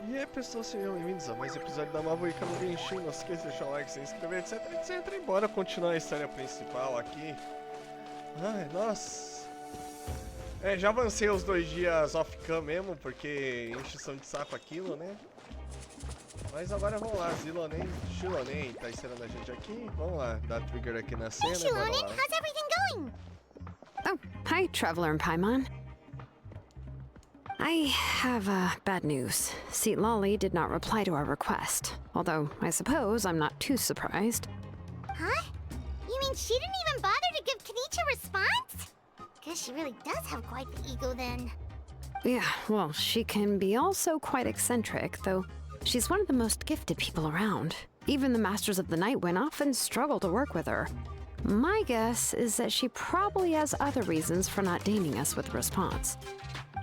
E aí pessoal, sejam bem-vindos a mais um episódio da Mavuika no Genshin. Não se esqueça de deixar o like, se inscrever, etc, etc. E bora continuar a história principal aqui. Ai, nossa. Já avancei os 2 dias off-cam mesmo, porque encheção de saco aquilo, né? Mas agora vamos lá, Shilonen tá esperando a gente aqui. Vamos lá, dar trigger aqui na cena. Hey, Shilonen, how's everything going? Oh, hi, Traveler and Paimon. I have bad news. Seat Lolly did not reply to our request, although I suppose I'm not too surprised. Huh? You mean she didn't even bother to give Kenichi a response? Guess she really does have quite the ego then. Yeah, well, she can be also quite eccentric, though she's one of the most gifted people around. Even the Masters of the Nightwind often struggle to work with her. My guess is that she probably has other reasons for not deigning us with a response.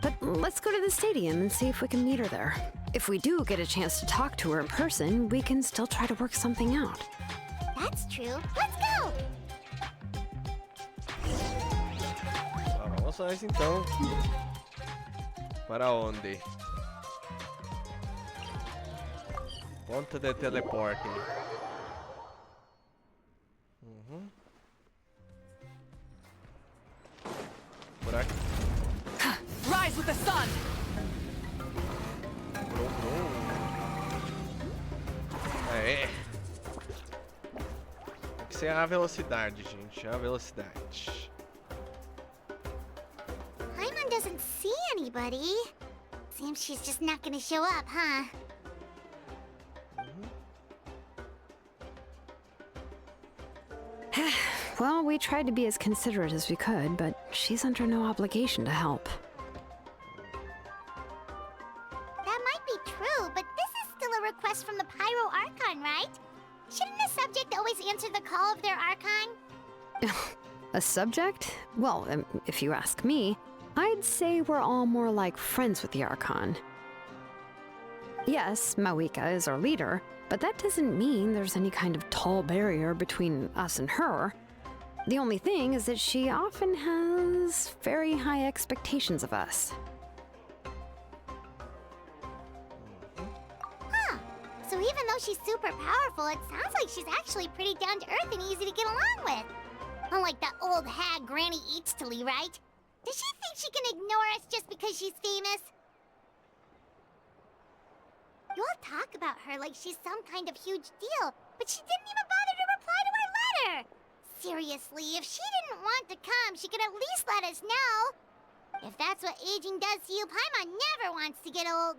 But let's go to the stadium and see if we can meet her there. If we do get a chance to talk to her in person, we can still try to work something out. That's true. Let's go! Vamos nós então. Para onde? Ponto de teleporte. Por aqui. Rise with the sun! É. Tem que ser a velocidade, gente. A velocidade. Paimon doesn't see anybody. Seems she's just not gonna show up, huh? Well, we tried to be as considerate as we could, but she's under no obligation to help. That might be true, but this is still a request from the Pyro Archon, right? Shouldn't the subject always answer the call of their Archon? A subject? Well, if you ask me, I'd say we're all more like friends with the Archon. Yes, Mavuika is our leader, but that doesn't mean there's any kind of tall barrier between us and her. The only thing is that she often has very high expectations of us. Huh. So even though she's super powerful, it sounds like she's actually pretty down to earth and easy to get along with. Unlike that old hag Granny Eatstily, right? Does she think she can ignore us just because she's famous? You all talk about her like she's some kind of huge deal, but she didn't even bother to reply to our letter! Seriously, if she didn't want to come, she could at least let us know. If that's what aging does to you, Paimon never wants to get old.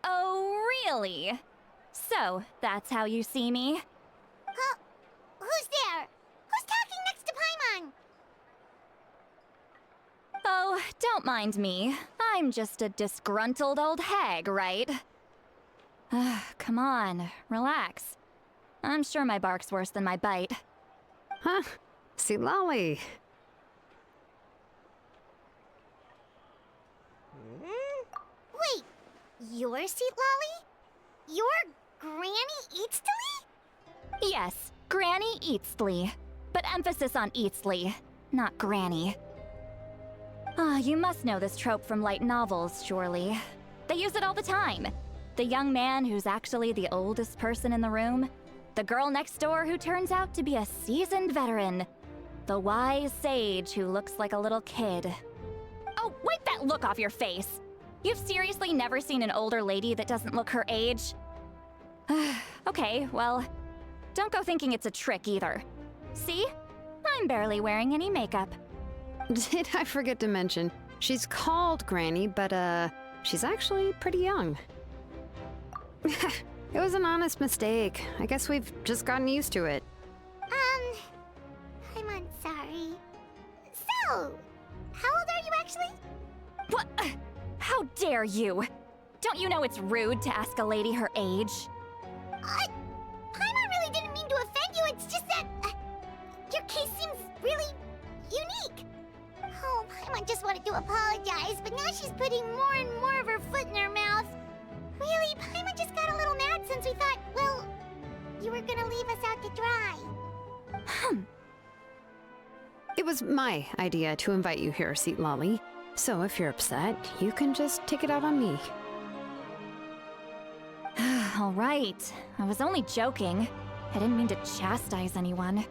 Oh, really? So, that's how you see me? Huh? Who's there? Who's talking next to Paimon? Oh, don't mind me. I'm just a disgruntled old hag, right? Come on, relax. I'm sure my bark's worse than my bite. Huh? Seat Lolly. Wait, you're Seat Lolly? You're Granny Eatstily? Yes, Granny Eatsley. But emphasis on Eatsley, not Granny. You must know this trope from light novels, surely. They use it all the time. The young man who's actually the oldest person in the room. The girl next door who turns out to be a seasoned veteran. The wise sage who looks like a little kid. Oh, wipe that look off your face! You've seriously never seen an older lady that doesn't look her age? Okay, well, don't go thinking it's a trick either. See? I'm barely wearing any makeup. Did I forget to mention, she's called Granny, but she's actually pretty young. It was an honest mistake. I guess we've just gotten used to it. I'm sorry. So, how old are you actually? What? How dare you? Don't you know it's rude to ask a lady her age? Paimon really didn't mean to offend you, it's just that, your case seems really unique. Oh, Paimon just wanted to apologize, but now she's putting more and more of her foot in her mouth. Really, Paimon just got a little mad since we thought, well, you were gonna leave us out to dry. It was my idea to invite you here, Seat Lolly. So if you're upset, you can just take it out on me. All right. I was only joking. I didn't mean to chastise anyone.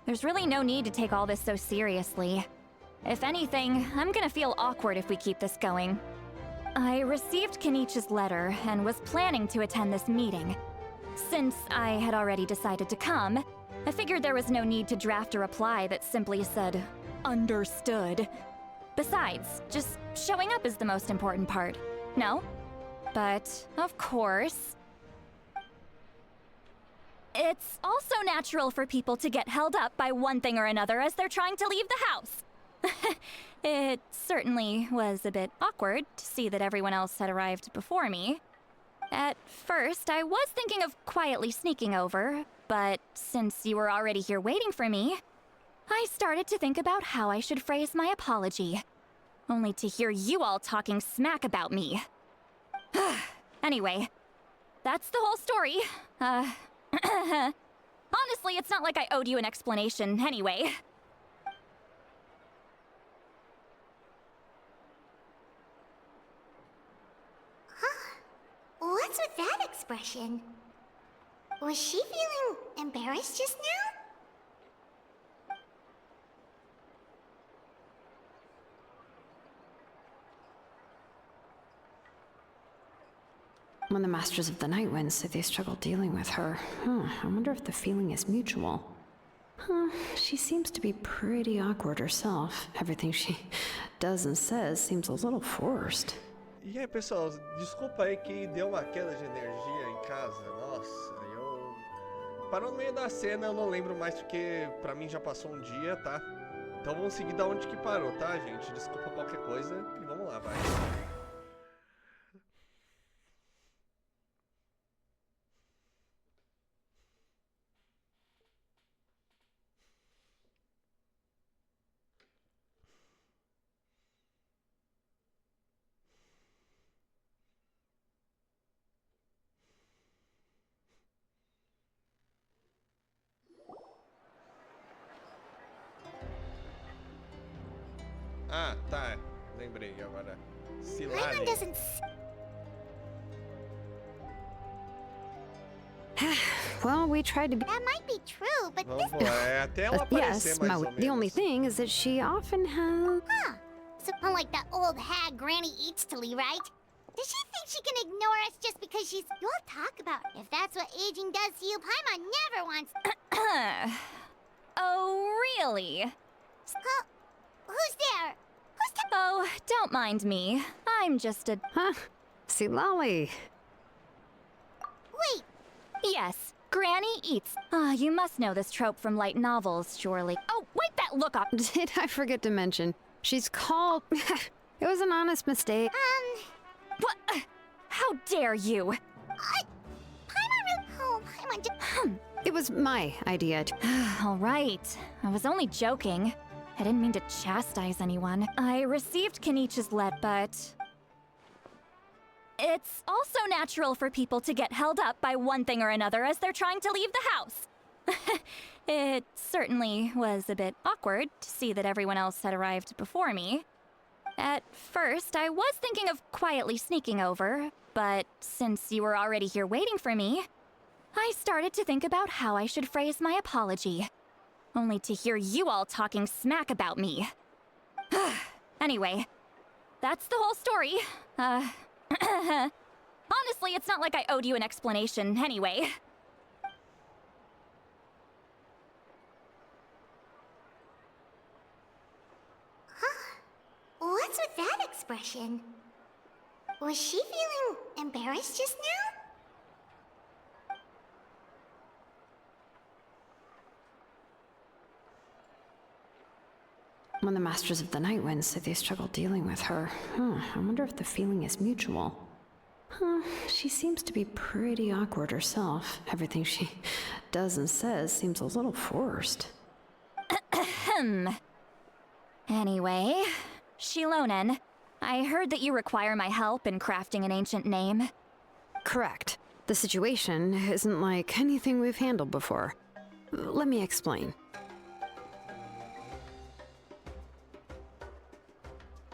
There's really no need to take all this so seriously. If anything, I'm gonna feel awkward if we keep this going. I received Kenichi's letter and was planning to attend this meeting. Since I had already decided to come, I figured there was no need to draft a reply that simply said, "Understood." Besides, just showing up is the most important part, no? But, of course, it's also natural for people to get held up by one thing or another as they're trying to leave the house. It certainly was a bit awkward to see that everyone else had arrived before me. At first, I was thinking of quietly sneaking over, but since you were already here waiting for me, I started to think about how I should phrase my apology, only to hear you all talking smack about me. Anyway, that's the whole story. Honestly, it's not like I owed you an explanation anyway. What's with that expression? Was she feeling embarrassed just now? When the Masters of the Night Wind say they struggle dealing with her, I wonder if the feeling is mutual. She seems to be pretty awkward herself. Everything she does and says seems a little forced. E aí, pessoal, desculpa aí que deu uma queda de energia em casa. Nossa, parou no meio da cena, eu não lembro mais porque pra mim já passou um dia, tá? Então vamos seguir da onde que parou, tá, gente? Desculpa qualquer coisa e vamos lá, vai. Ah, tá. Lembrei agora. Paimon doesn't. Well, we tried to be. That might be true, but Vamos this. lá, até ela aparecer Yes, mais ou menos. the only thing is that she often has. So, unlike that old hag Granny Eatstily, right? Does she think she can ignore us just because she's. You'll talk about if that's what aging does to you. Paimon never wants. Oh, really? Who's there? Oh, don't mind me. I'm just a... See, Lolly. Wait, Yes, Granny eats. You must know this trope from light novels, surely. Oh, wipe that look off! Did I forget to mention? She's called. It was an honest mistake. What? How dare you? Paimon just. It was my idea. All right. I was only joking. I didn't mean to chastise anyone. I received Kenichi's letter, but... It's also natural for people to get held up by one thing or another as they're trying to leave the house. It certainly was a bit awkward to see that everyone else had arrived before me. At first, I was thinking of quietly sneaking over, but since you were already here waiting for me, I started to think about how I should phrase my apology, only to hear you all talking smack about me. Anyway, that's the whole story. Honestly, it's not like I owed you an explanation anyway. What's with that expression? Was she feeling embarrassed just now? When the Masters of the Night Wind say they struggle dealing with her, I wonder if the feeling is mutual. She seems to be pretty awkward herself. Everything she does and says seems a little forced. Anyway, Shilonen, I heard that you require my help in crafting an ancient name. Correct. The situation isn't like anything we've handled before. Let me explain.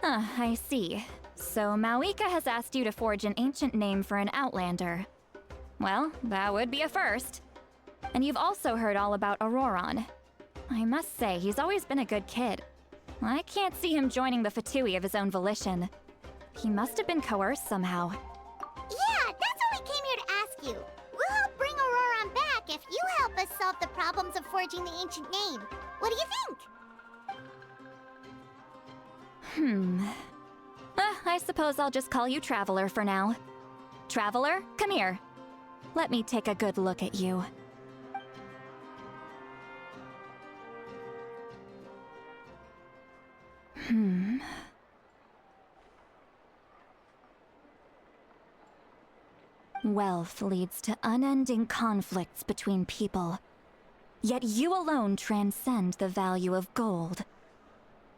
I see. So Mavuika has asked you to forge an ancient name for an Outlander. Well, that would be a first. And you've also heard all about Auroron. I must say, he's always been a good kid. I can't see him joining the Fatui of his own volition. He must have been coerced somehow. Yeah, that's what we came here to ask you. We'll help bring Auroron back if you help us solve the problems of forging the ancient name. What do you think? I suppose I'll just call you Traveler for now. Traveler, come here. Let me take a good look at you. Wealth leads to unending conflicts between people. Yet you alone transcend the value of gold.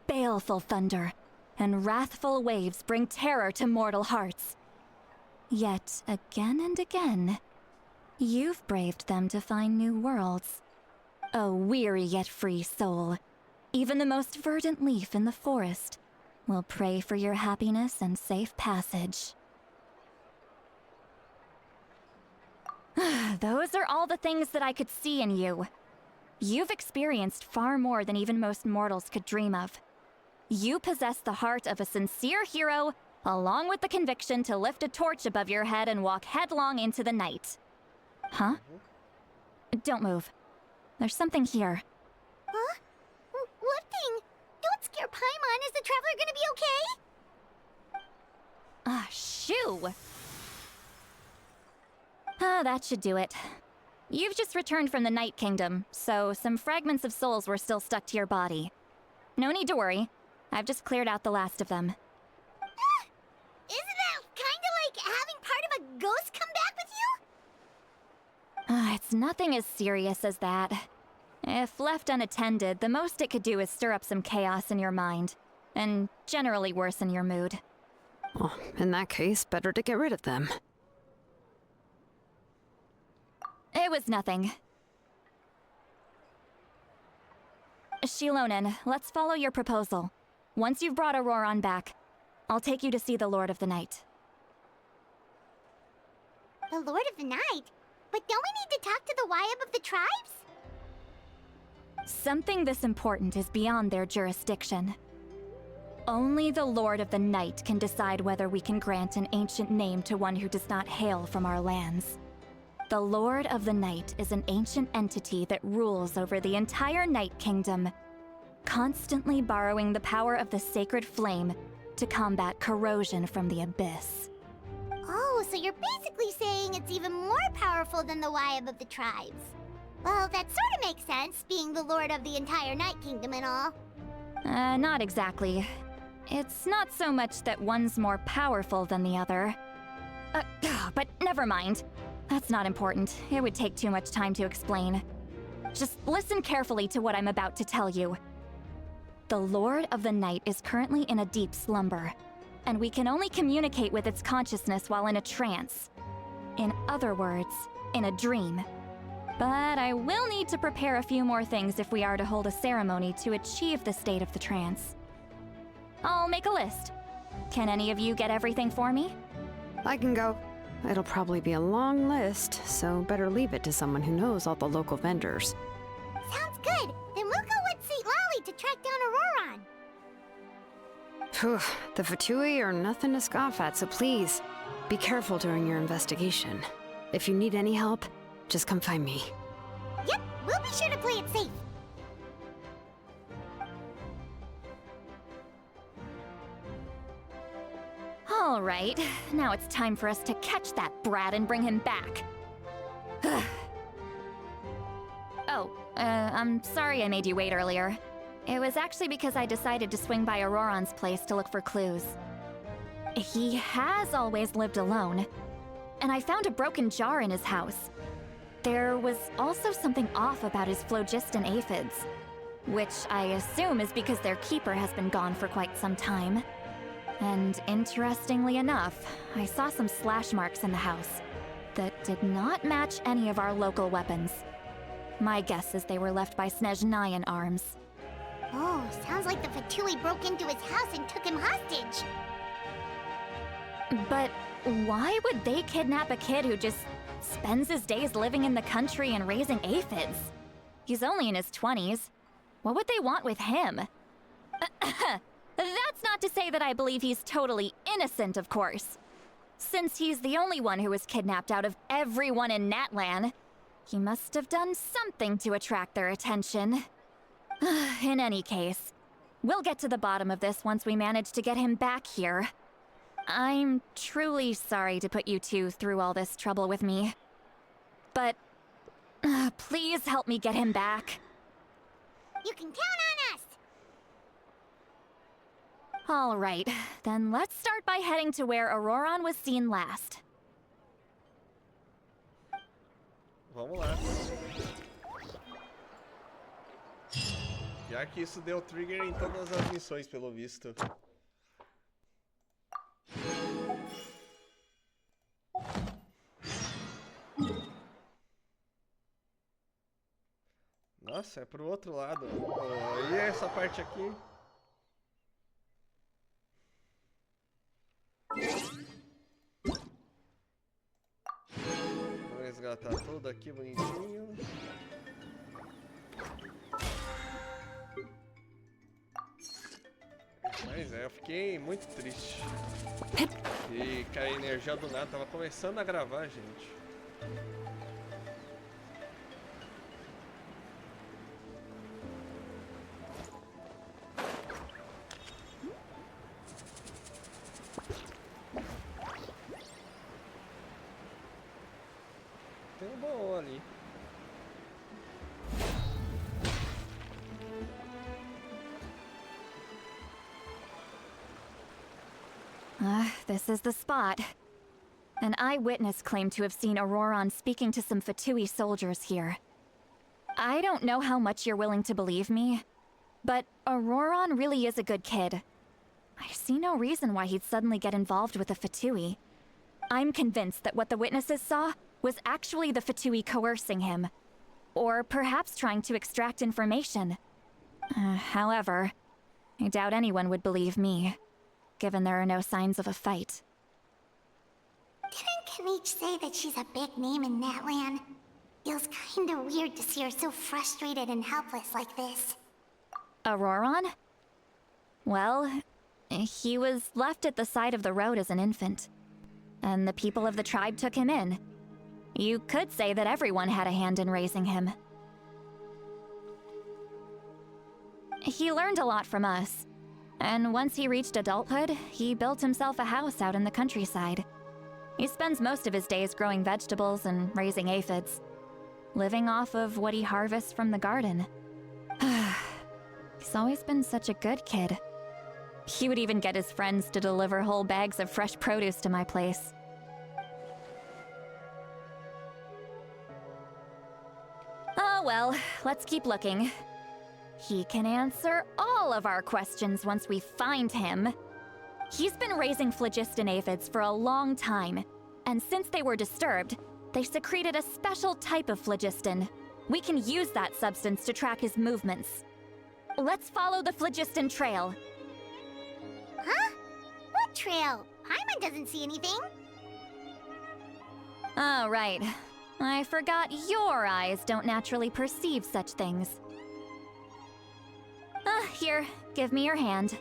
Baleful thunder and wrathful waves bring terror to mortal hearts. Yet, again and again, you've braved them to find new worlds. A weary yet free soul. Even the most verdant leaf in the forest will pray for your happiness and safe passage. Those are all the things that I could see in you. You've experienced far more than even most mortals could dream of. You possess the heart of a sincere hero, along with the conviction to lift a torch above your head and walk headlong into the night. Huh? Don't move. There's something here. Huh? What thing? Don't scare Paimon. Is the Traveler gonna be okay? Shoo! That should do it. You've just returned from the Night Kingdom, so some fragments of souls were still stuck to your body. No need to worry. I've just cleared out the last of them. Isn't that kinda like having part of a ghost come back with you? It's nothing as serious as that. If left unattended, the most it could do is stir up some chaos in your mind, and generally worsen your mood. Well, in that case, better to get rid of them. It was nothing. Shilonen, let's follow your proposal. Once you've brought Auroron back, I'll take you to see the Lord of the Night. The Lord of the Night? But don't we need to talk to the Wyab of the tribes? Something this important is beyond their jurisdiction. Only the Lord of the Night can decide whether we can grant an ancient name to one who does not hail from our lands. The Lord of the Night is an ancient entity that rules over the entire Night Kingdom, constantly borrowing the power of the sacred flame to combat corrosion from the abyss. Oh, so you're basically saying it's even more powerful than the Wyab of the tribes. Well, that sort of makes sense, being the Lord of the entire Night Kingdom and all. Not exactly. It's not so much that one's more powerful than the other. But never mind. That's not important. It would take too much time to explain. Just listen carefully to what I'm about to tell you. The Lord of the Night is currently in a deep slumber, and we can only communicate with its consciousness while in a trance. In other words, in a dream. But I will need to prepare a few more things if we are to hold a ceremony to achieve the state of the trance. I'll make a list. Can any of you get everything for me? I can go. It'll probably be a long list, so better leave it to someone who knows all the local vendors. Sounds good. Then we'll go with St. Lolly to track down Auroron. Phew, the Fatui are nothing to scoff at, so please, be careful during your investigation. If you need any help, just come find me. Yep, we'll be sure to play it safe. All right, now it's time for us to catch that brat and bring him back. I'm sorry I made you wait earlier. It was actually because I decided to swing by Auroron's place to look for clues. He has always lived alone, and I found a broken jar in his house. There was also something off about his phlogiston aphids, which I assume is because their keeper has been gone for quite some time. And interestingly enough, I saw some slash marks in the house that did not match any of our local weapons. My guess is they were left by Snezhnayan arms. Oh, sounds like the Fatui broke into his house and took him hostage. But why would they kidnap a kid who just spends his days living in the country and raising aphids? He's only in his 20s. What would they want with him? That's not to say that I believe he's totally innocent, of course. Since he's the only one who was kidnapped out of everyone in Natlan, he must have done something to attract their attention. In any case, we'll get to the bottom of this once we manage to get him back here. I'm truly sorry to put you two through all this trouble with me. But please help me get him back. You can count on us! All right, then let's start by heading to where Auroron was seen last. Vamos lá. Já que isso deu trigger em todas as missões, pelo visto. Nossa, é pro outro lado. Oh, e essa parte aqui? Vou resgatar tudo aqui bonitinho. Mas é, eu fiquei muito triste. E caiu a energia do nada, tava começando a gravar, gente. Tem um baú ali. This is the spot. An eyewitness claimed to have seen Auroron speaking to some Fatui soldiers here. I don't know how much you're willing to believe me, but Auroron really is a good kid. I see no reason why he'd suddenly get involved with the Fatui. I'm convinced that what the witnesses saw was actually the Fatui coercing him, or perhaps trying to extract information. However, I doubt anyone would believe me, given there are no signs of a fight. Didn't Kanich say that she's a big name in Natlan? Feels kinda weird to see her so frustrated and helpless like this. Auroron? Well, he was left at the side of the road as an infant, and the people of the tribe took him in. You could say that everyone had a hand in raising him. He learned a lot from us, and once he reached adulthood, he built himself a house out in the countryside. He spends most of his days growing vegetables and raising aphids, living off of what he harvests from the garden. He's always been such a good kid. He would even get his friends to deliver whole bags of fresh produce to my place. Oh well, let's keep looking. He can answer all of our questions once we find him. He's been raising phlogiston aphids for a long time, and since they were disturbed, they secreted a special type of phlogiston. We can use that substance to track his movements. Let's follow the phlogiston trail. Huh? What trail? Paimon doesn't see anything. Oh, right. I forgot your eyes don't naturally perceive such things. Here, give me your hand.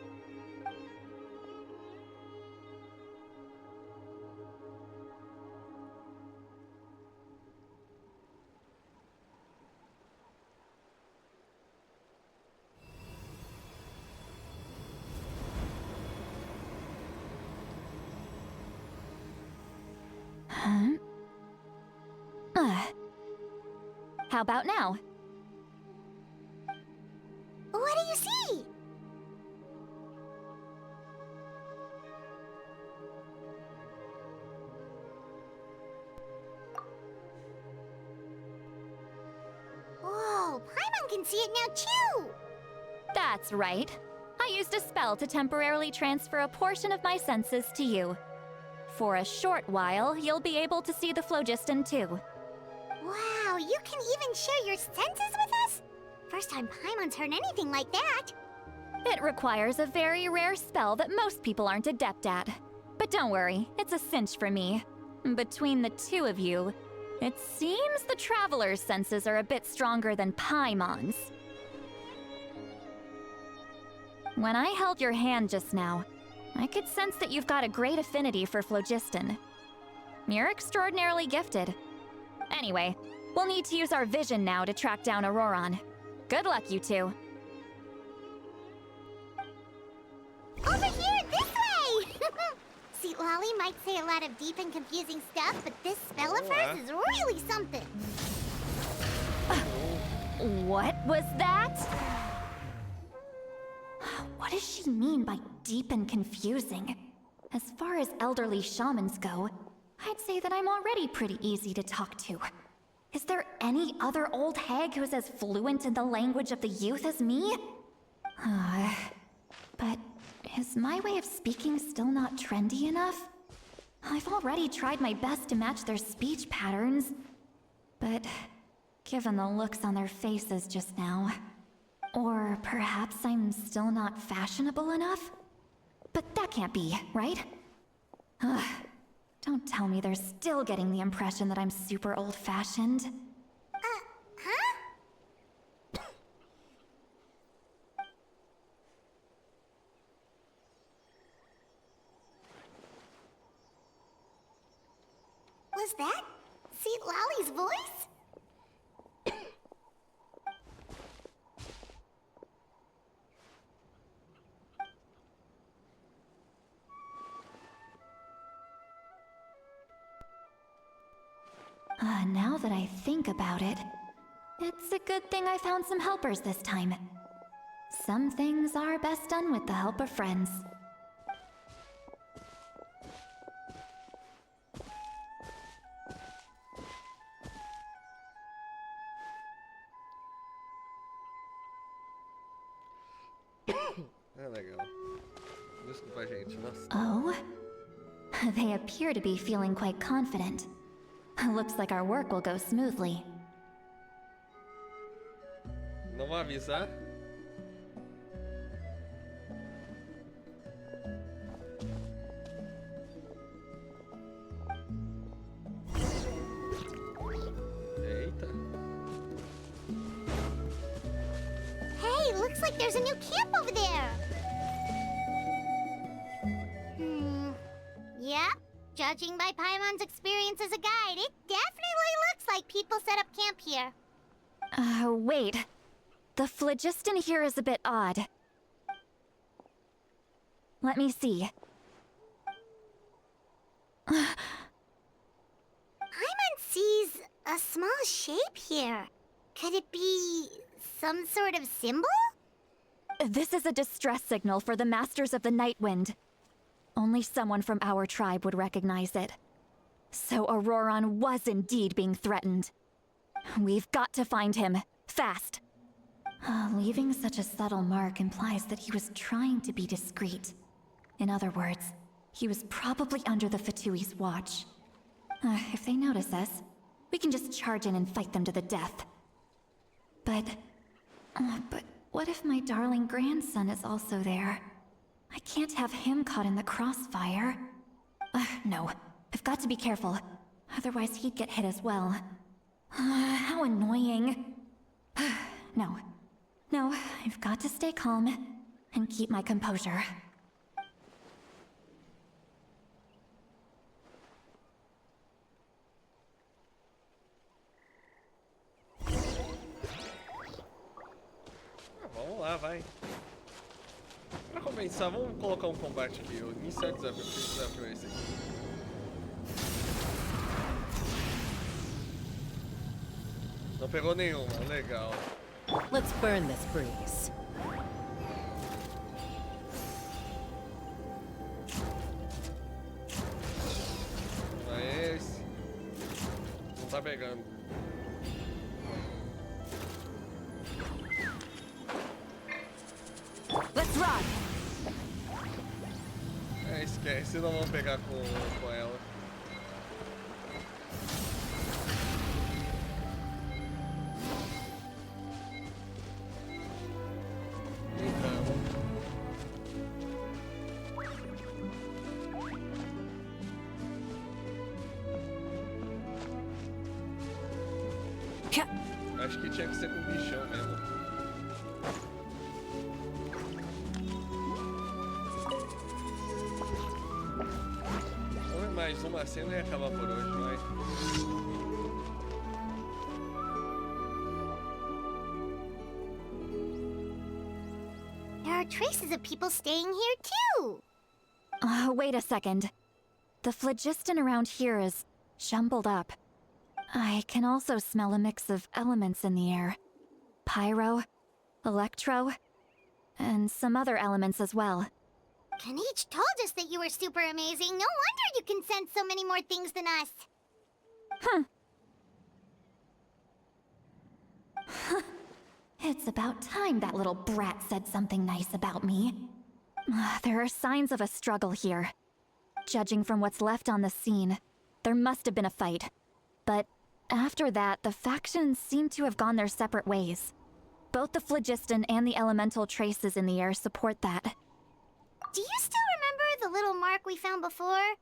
How about now? What do you see? Whoa, Paimon can see it now too! That's right. I used a spell to temporarily transfer a portion of my senses to you. For a short while, you'll be able to see the phlogiston too. Wow, you can even share your senses with us? First time Paimon's heard anything like that. It requires a very rare spell that most people aren't adept at. But don't worry, it's a cinch for me. Between the two of you, it seems the Traveler's senses are a bit stronger than Paimon's. When I held your hand just now, I could sense that you've got a great affinity for phlogiston. You're extraordinarily gifted. Anyway, we'll need to use our vision now to track down Auroron. Good luck, you two. Over here, this way! See, Lolly might say a lot of deep and confusing stuff, but this spell of hers is really something. What was that? What does she mean by deep and confusing? As far as elderly shamans go, I'd say that I'm already pretty easy to talk to. Is there any other old hag who's as fluent in the language of the youth as me? But is my way of speaking still not trendy enough? I've already tried my best to match their speech patterns. But given the looks on their faces just now... Or perhaps I'm still not fashionable enough? But that can't be, right? Don't tell me they're still getting the impression that I'm super old-fashioned. Huh? Was that St. Lolly's voice? Now that I think about it, it's a good thing I found some helpers this time. Some things are best done with the help of friends. É legal. Desculpa, gente. Nossa. Oh? They appear to be feeling quite confident. Looks like our work will go smoothly. Não vou avisar? Eita. Hey, looks like there's a new camp over there. Yep. Judging by Paimon's experience as a guide, it definitely looks like people set up camp here. Wait. The phlogiston here is a bit odd. Let me see. Paimon sees a small shape here. Could it be some sort of symbol? This is a distress signal for the Masters of the Night Wind. Only someone from our tribe would recognize it. So Auroron was indeed being threatened. We've got to find him, fast. Leaving such a subtle mark implies that he was trying to be discreet. In other words, he was probably under the Fatui's watch. If they notice us, we can just charge in and fight them to the death. But what if my darling grandson is also there? I can't have him caught in the crossfire. No, I've got to be careful. Otherwise he'd get hit as well. How annoying. No, I've got to stay calm and keep my composure. Vamos lá, vai. Pra começar, vamos colocar um combate aqui. O iniciar desafio. Que desafio é esse aqui? Não pegou nenhuma, legal. Let's burn this breeze. Não é esse. Não tá pegando. Let's run! Esquece, não vamos pegar com ela. Então. Acho que tinha que ser com bichão mesmo. Vamos ver mais uma cena e acabar por hoje, vai. There are traces of people staying here too. Wait a second. The phlogiston around here is jumbled up. I can also smell a mix of elements in the air. Pyro, electro, and some other elements as well. Kanich told us that you were super amazing. No wonder you can sense so many more things than us. It's about time that little brat said something nice about me. There are signs of a struggle here. Judging from what's left on the scene, there must have been a fight. But after that, the factions seem to have gone their separate ways. Both the phlogiston and the elemental traces in the air support that. Do you still remember the little mark we found before?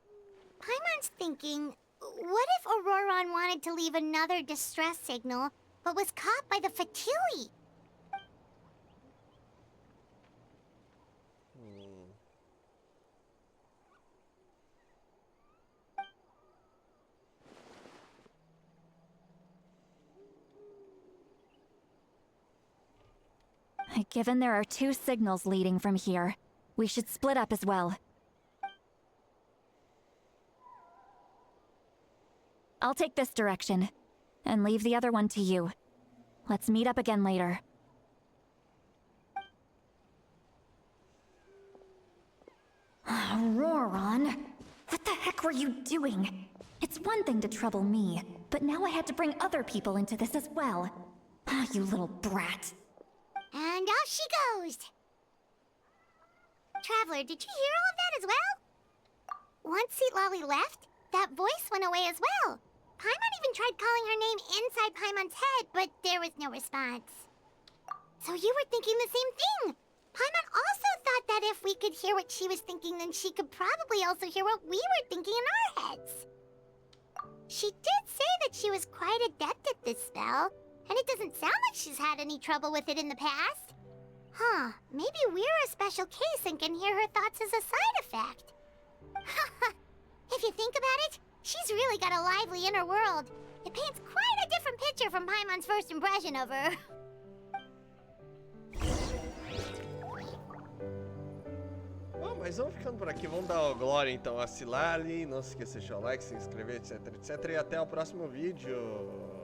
Paimon's thinking, what if Auroron wanted to leave another distress signal, but was caught by the Fatui? Given there are two signals leading from here, we should split up as well. I'll take this direction, and leave the other one to you. Let's meet up again later. Auroron, what the heck were you doing? It's one thing to trouble me, but now I had to bring other people into this as well. You little brat. And off she goes. Traveler, did you hear all of that as well? Once Lolly left, that voice went away as well. Paimon even tried calling her name inside Paimon's head, but there was no response. So you were thinking the same thing. Paimon also thought that if we could hear what she was thinking, then she could probably also hear what we were thinking in our heads. She did say that she was quite adept at this spell, and it doesn't sound like she's had any trouble with it in the past. Huh, maybe we're a special case and can hear her thoughts as a side effect. If you think about it, she's really got a lively inner world. It paints quite a different picture from Paimon's first impression of her. Bom, mas vamos ficando por aqui. Vamos dar glória então a Silali. Não se esqueça de deixar o like, se inscrever, etc, etc. E até o próximo vídeo.